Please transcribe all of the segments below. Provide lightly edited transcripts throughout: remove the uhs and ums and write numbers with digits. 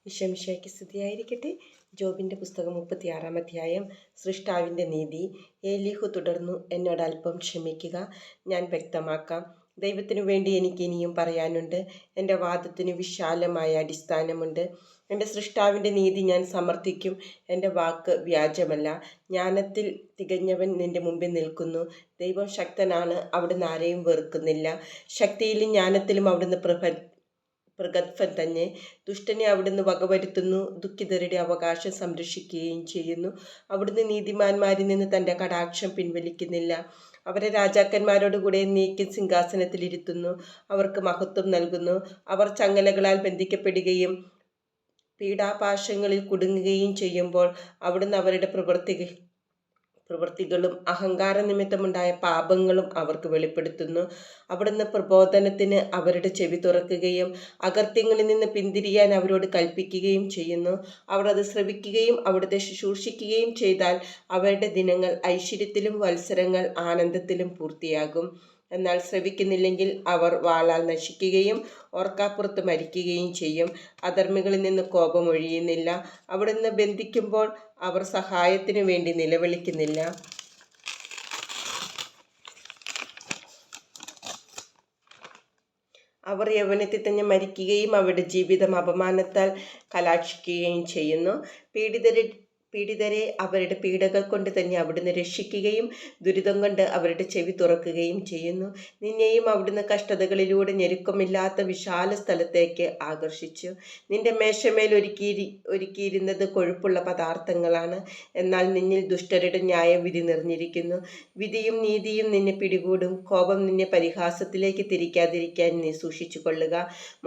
ഈശോമിശിഹായ്ക്ക് സ്തുതിയായിരിക്കട്ടെ. ജോബിൻ്റെ പുസ്തകം 36-ാം അധ്യായം. സൃഷ്ടാവിൻ്റെ നീതി. ഏലീഹു തുടർന്നു, എന്നോട് അല്പം ക്ഷമിക്കുക, ഞാൻ വ്യക്തമാക്കാം. ദൈവത്തിനു വേണ്ടി എനിക്ക് ഇനിയും പറയാനുണ്ട്. എൻ്റെ വാദത്തിന് വിശാലമായ അടിസ്ഥാനമുണ്ട്. എൻ്റെ സൃഷ്ടാവിൻ്റെ നീതി ഞാൻ സമർത്ഥിക്കും. എൻ്റെ വാക്ക് വ്യാജമല്ല. ജ്ഞാനത്തിൽ തികഞ്ഞവൻ നിന്റെ മുമ്പിൽ നിൽക്കുന്നു. ദൈവം ശക്തനാണ്, അവിടുന്ന് ആരെയും വെറുക്കുന്നില്ല. ശക്തിയിലും ജ്ഞാനത്തിലും അവിടുന്ന് പ്രഗത്ഭൻ തന്നെ. ദുഷ്ടനെ അവിടുന്ന് വകവരുത്തുന്നു, ദുഃഖിതരുടെ അവകാശം സംരക്ഷിക്കുകയും ചെയ്യുന്നു. അവിടുന്ന് നീതിമാന്മാരിൽ നിന്ന് തൻ്റെ കടാക്ഷം പിൻവലിക്കുന്നില്ല. അവരെ രാജാക്കന്മാരോടുകൂടെ നീക്കി സിംഹാസനത്തിലിരുത്തുന്നു, അവർക്ക് മഹത്വം നൽകുന്നു. അവർ ചങ്ങലകളാൽ ബന്ധിക്കപ്പെടുകയും പീഡാപാശങ്ങളിൽ കുടുങ്ങുകയും ചെയ്യുമ്പോൾ അവിടുന്ന് അവരുടെ പ്രവൃത്തികളും അഹങ്കാര നിമിത്തമുണ്ടായ പാപങ്ങളും അവർക്ക് വെളിപ്പെടുത്തുന്നു. അവിടുന്ന് പ്രബോധനത്തിന് അവരുടെ ചെവി തുറക്കുകയും അകൃത്യങ്ങളിൽ നിന്ന് പിന്തിരിയാൻ അവരോട് കൽപ്പിക്കുകയും ചെയ്യുന്നു. അവർ അത് ശ്രവിക്കുകയും അവിടുത്തെ ശുശ്രൂഷിക്കുകയും ചെയ്താൽ അവരുടെ ദിനങ്ങൾ ഐശ്വര്യത്തിലും വത്സരങ്ങൾ ആനന്ദത്തിലും പൂർത്തിയാകും. എന്നാൽ ശ്രവിക്കുന്നില്ലെങ്കിൽ അവർ വാളാൽ നശിക്കുകയും ഓർക്കാപ്പുറത്ത് മരിക്കുകയും ചെയ്യും. അധർമ്മികളിൽ നിന്ന് കോപം ഒഴിയുന്നില്ല. അവിടുന്ന് ബന്ധിക്കുമ്പോൾ അവർ സഹായത്തിനു വേണ്ടി നിലവിളിക്കുന്നില്ല. അവർ യൗവനത്തിൽ തന്നെ മരിക്കുകയും അവരുടെ ജീവിതം അപമാനത്താൽ കലാക്ഷിക്കുകയും ചെയ്യുന്നു. പീഡിതരെ അവരുടെ പീഡകൾ കൊണ്ട് തന്നെ അവിടുന്ന് രക്ഷിക്കുകയും ദുരിതം കൊണ്ട് അവരുടെ ചെവി തുറക്കുകയും ചെയ്യുന്നു. നിന്നെയും അവിടുന്ന് കഷ്ടതകളിലൂടെ ഞെരുക്കമില്ലാത്ത വിശാല സ്ഥലത്തേക്ക് ആകർഷിച്ചു. നിന്റെ മേശമേൽ ഒരുക്കിയിരുന്നത് കൊഴുപ്പുള്ള പദാർത്ഥങ്ങളാണ്. എന്നാൽ നിന്നിൽ ദുഷ്ടരുടെ ന്യായവിധി നിറഞ്ഞിരിക്കുന്നു. വിധിയും നീതിയും നിന്നെ പിടികൂടും. കോപം നിന്നെ പരിഹാസത്തിലേക്ക് തിരിക്കാതിരിക്കാൻ നീ സൂക്ഷിച്ചു കൊള്ളുക.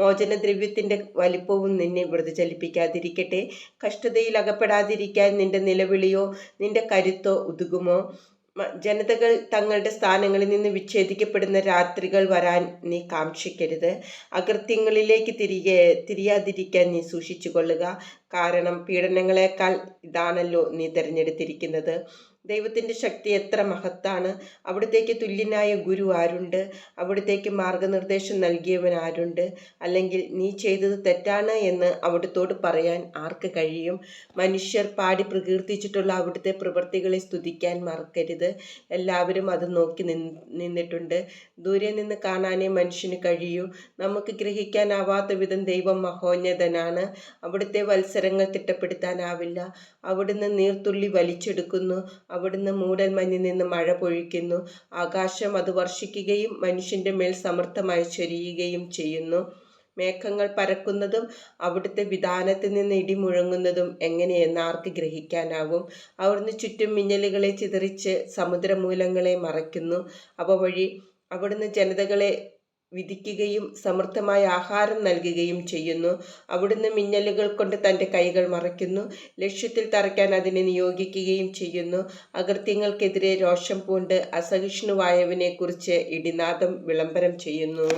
മോചനദ്രവ്യത്തിൻ്റെ വലിപ്പവും നിന്നെ വ്രതചലിപ്പിക്കാതിരിക്കട്ടെ. കഷ്ടതയിൽ അകപ്പെടാതിരിക്കാൻ നിന്റെ നിലവിളിയോ നിന്റെ കരുത്തോ ഉതുകുമോ? ജനതകൾ തങ്ങളുടെ സ്ഥാനങ്ങളിൽ നിന്ന് വിച്ഛേദിക്കപ്പെടുന്ന രാത്രികൾ വരാൻ നീ കാക്ഷിക്കരുത്. അകൃത്യങ്ങളിലേക്ക് തിരിയാതിരിക്കാൻ നീ സൂക്ഷിച്ചു കൊള്ളുക. കാരണം പീഡനങ്ങളെക്കാൾ ഇതാണല്ലോ നീ തിരഞ്ഞെടുത്തിരിക്കുന്നത്. ദൈവത്തിൻ്റെ ശക്തി എത്ര മഹത്താണ്! അവിടത്തേക്ക് തുല്യനായ ഗുരു ആരുണ്ട്? അവിടത്തേക്ക് മാർഗനിർദ്ദേശം നൽകിയവൻ ആരുണ്ട്? അല്ലെങ്കിൽ നീ ചെയ്തത് തെറ്റാണ് എന്ന് അവിടുത്തോട് പറയാൻ ആർക്ക് കഴിയും? മനുഷ്യർ പാടി പ്രകീർത്തിച്ചിട്ടുള്ള അവിടുത്തെ പ്രവൃത്തികളെ സ്തുതിക്കാൻ മറക്കരുത്. എല്ലാവരും അത് നോക്കി നിന്നിട്ടുണ്ട്. ദൂരെ നിന്ന് കാണാനേ മനുഷ്യന് കഴിയൂ. നമുക്ക് ഗ്രഹിക്കാനാവാത്ത വിധം ദൈവം മഹോന്നതനാണ്. അവിടുത്തെ വത്സരങ്ങൾ തിട്ടപ്പെടുത്താനാവില്ല. അവിടുന്ന് നീർത്തുള്ളി വലിച്ചെടുക്കുന്നു. അവിടുന്ന് മൂടൽമഞ്ഞിൽ നിന്ന് മഴ പൊഴിക്കുന്നു. ആകാശം അത് വർഷിക്കുകയും മനുഷ്യൻ്റെ മേൽ സമൃദ്ധമായി ചൊരിയുകയും ചെയ്യുന്നു. മേഘങ്ങൾ പരക്കുന്നതും അവിടുത്തെ വിധാനത്തിൽ നിന്ന് ഇടിമുഴങ്ങുന്നതും എങ്ങനെയെന്ന് ആർക്ക് ഗ്രഹിക്കാനാവും? അവിടുന്ന് ചുറ്റും മിന്നലുകളെ ചിതറിച്ച് സമുദ്രമൂലങ്ങളെ മറയ്ക്കുന്നു. അവ വഴി അവിടുന്ന് ജനതകളെ വിധിക്കുകയും സമൃദ്ധമായ ആഹാരം നൽകുകയും ചെയ്യുന്നു. അവിടുന്ന് മിന്നലുകൾ കൊണ്ട് തൻ്റെ കൈകൾ മറയ്ക്കുന്നു. ലക്ഷ്യത്തിൽ തറയ്ക്കാൻ അതിനെ നിയോഗിക്കുകയും ചെയ്യുന്നു. അകൃത്യങ്ങൾക്കെതിരെ രോഷം പൂണ്ട് അസഹിഷ്ണുവായവനെ കുറിച്ച് ഇടിനാദം വിളംബരം ചെയ്യുന്നു.